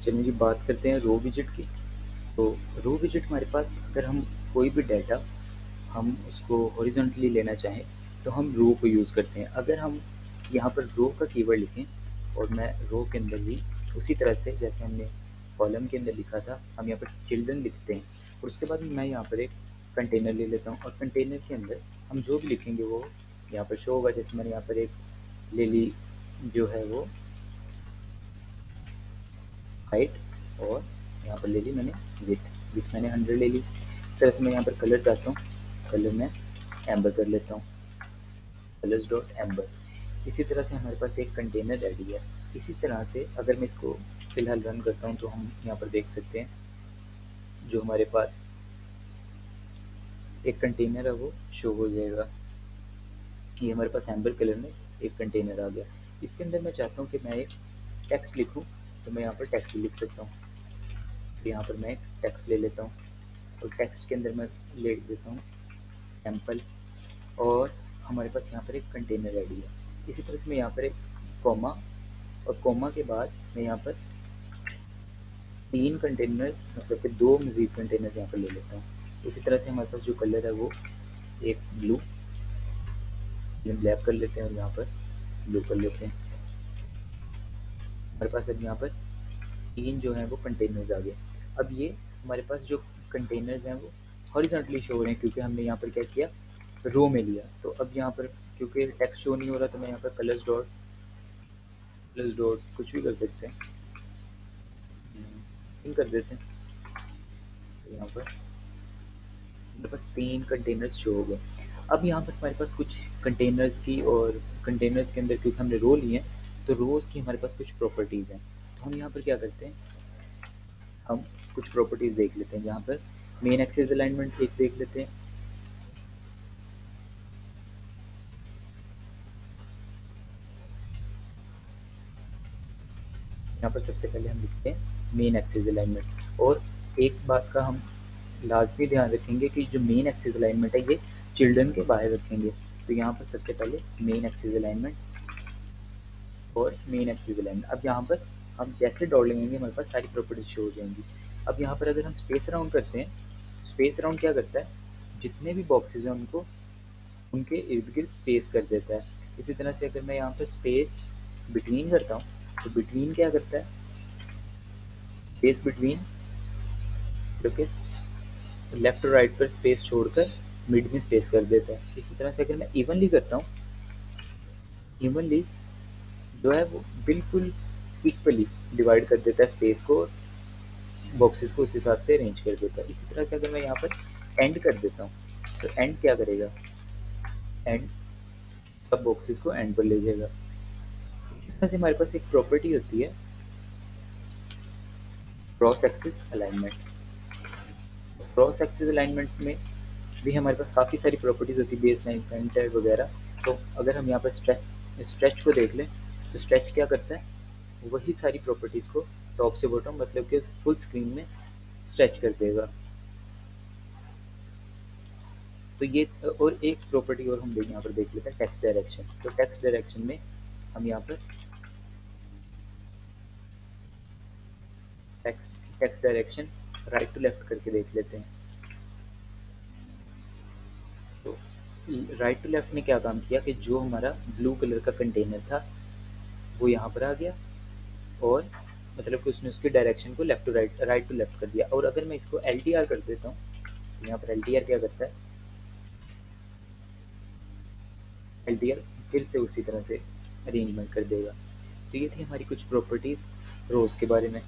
चलिए जी बात करते हैं रो विजिट की। तो रो विजिट हमारे पास अगर हम कोई भी डाटा हम उसको हॉरिजॉन्टली लेना चाहें तो हम रो को यूज़ करते हैं। अगर हम यहाँ पर रो का कीवर्ड लिखें और मैं रो के अंदर भी उसी तरह से जैसे हमने कॉलम के अंदर लिखा था हम यहाँ पर चिल्ड्रन लिखते हैं और उसके बाद मैं यहाँ पर एक कंटेनर ले लेता हूँ और कंटेनर के अंदर हम जो भी लिखेंगे वो यहाँ पर शो होगा। जैसे मैंने यहाँ पर एक ले ली जो है वो हाइट और यहाँ पर ले ली मैंने विथ मैंने 100 ले ली। इस तरह से मैं यहाँ पर कलर चाहता हूँ, कलर में एम्बर कर लेता हूँ, कलर्स डॉट एम्बर। इसी तरह से हमारे पास एक कंटेनर रेडी है। इसी तरह से अगर मैं इसको फिलहाल रन करता हूँ तो हम यहाँ पर देख सकते हैं जो हमारे पास एक कंटेनर है वो शो हो जाएगा। ये हमारे पास एम्बर कलर में एक कंटेनर आ गया। इसके अंदर मैं चाहता हूँ कि मैं एक टेक्स्ट लिखूँ तो मैं यहाँ पर टेक्स्ट लिख सकता हूँ। तो यहाँ पर मैं एक टेक्स्ट ले लेता हूँ और टेक्स्ट के अंदर मैं ले देता हूँ सैम्पल और हमारे पास यहाँ पर एक कंटेनर रेडी है। इसी तरह से मैं यहाँ पर एक कॉमा और कॉमा के बाद मैं यहाँ पर 3 कंटेनर्स मतलब कि 2 मज़ीद कंटेनर्स यहाँ पर ले लेता हूँ। इसी तरह से हमारे पास जो कलर है वो एक ब्लू ब्लैक कर लेते हैं और यहाँ पर ब्लू कर लेते हैं। हमारे पास अब यहाँ पर 3 जो हैं वो कंटेनर्स आ गए। अब ये हमारे पास जो कंटेनर्स हैं वो हॉरिजॉन्टली शो हो रहे हैं क्योंकि हमने यहाँ पर क्या किया रो में लिया। तो अब यहाँ पर क्योंकि टेक्स्ट शो नहीं हो रहा तो मैं यहाँ पर कलर्स डॉट कुछ भी कर सकते हैं, इन कर देते हैं। तो यहाँ पर हमारे पास 3 कंटेनर्स शो हो गए। अब यहाँ पर हमारे पास कुछ कंटेनर्स की और कंटेनर्स के अंदर क्योंकि हमने रो लिए हैं तो रोज़ की हमारे पास कुछ प्रॉपर्टीज़ हैं। तो हम यहाँ पर क्या करते हैं हम कुछ प्रॉपर्टीज़ देख लेते हैं। यहाँ पर मेन एक्सिस अलाइनमेंट एक देख लेते हैं। यहाँ पर सबसे पहले हम लिखते हैं मेन एक्सिस अलाइनमेंट और एक बात का हम लाजमी ध्यान रखेंगे कि जो मेन एक्सिस अलाइनमेंट है ये चिल्ड्रन के बाहर रखेंगे। तो यहाँ पर सबसे पहले मेन एक्सिस अलाइनमेंट और मेन एक्सिस अलाइनमेंट। अब यहाँ पर हम जैसे डॉट लगाएंगे हमारे पास सारी प्रॉपर्टीज शो हो जाएंगी। अब यहाँ पर अगर हम स्पेस राउंड करते हैं, स्पेस राउंड क्या करता है जितने भी बॉक्सेज हैं उनको उनके इर्द गिर्द स्पेस कर देता है। इसी तरह से अगर मैं यहाँ पर स्पेस बिटवीन करता हूँ तो बिटवीन क्या करता है स्पेस बिटवीन जो कि लेफ्ट और राइट पर स्पेस छोड़कर मिड में स्पेस कर देता है। इसी तरह से अगर मैं इवनली करता हूँ इवनली जो है वो बिल्कुल इक्वली डिवाइड कर देता है स्पेस को, बॉक्सेस को उस हिसाब से अरेंज कर देता है। इसी तरह से अगर मैं यहाँ पर एंड कर देता हूँ तो एंड क्या करेगा एंड सब बॉक्सेस को एंड पर ले जाएगा। इसी तरह से हमारे पास एक प्रॉपर्टी होती है cross axis alignment. Cross axis alignment में भी हमारे पास काफ़ी सारी प्रॉपर्टीज़ होती है बेस लाइन सेंटर वगैरह। तो अगर हम यहाँ पर स्ट्रेच को देख लें तो स्ट्रेच क्या करता है वही सारी प्रॉपर्टीज़ को टॉप से बॉटम मतलब कि फुल स्क्रीन में स्ट्रेच कर देगा। तो ये और एक प्रॉपर्टी और हम यहाँ पर देख लेते हैं टेक्स्ट डायरेक्शन। तो टेक्स्ट डायरेक्शन में हम यहाँ पर text direction right to left करके देख लेते हैं। तो राइट टू लेफ्ट ने क्या काम किया कि जो हमारा ब्लू कलर का कंटेनर था वो यहाँ पर आ गया और मतलब कि उसने उसके डायरेक्शन को left to right to left कर दिया। और अगर मैं इसको एल कर देता हूँ तो यहाँ पर एल क्या करता है एल फिर से उसी तरह से अरेंजमेंट कर देगा। तो ये थी हमारी कुछ प्रॉपर्टीज़ रोज़ के बारे में।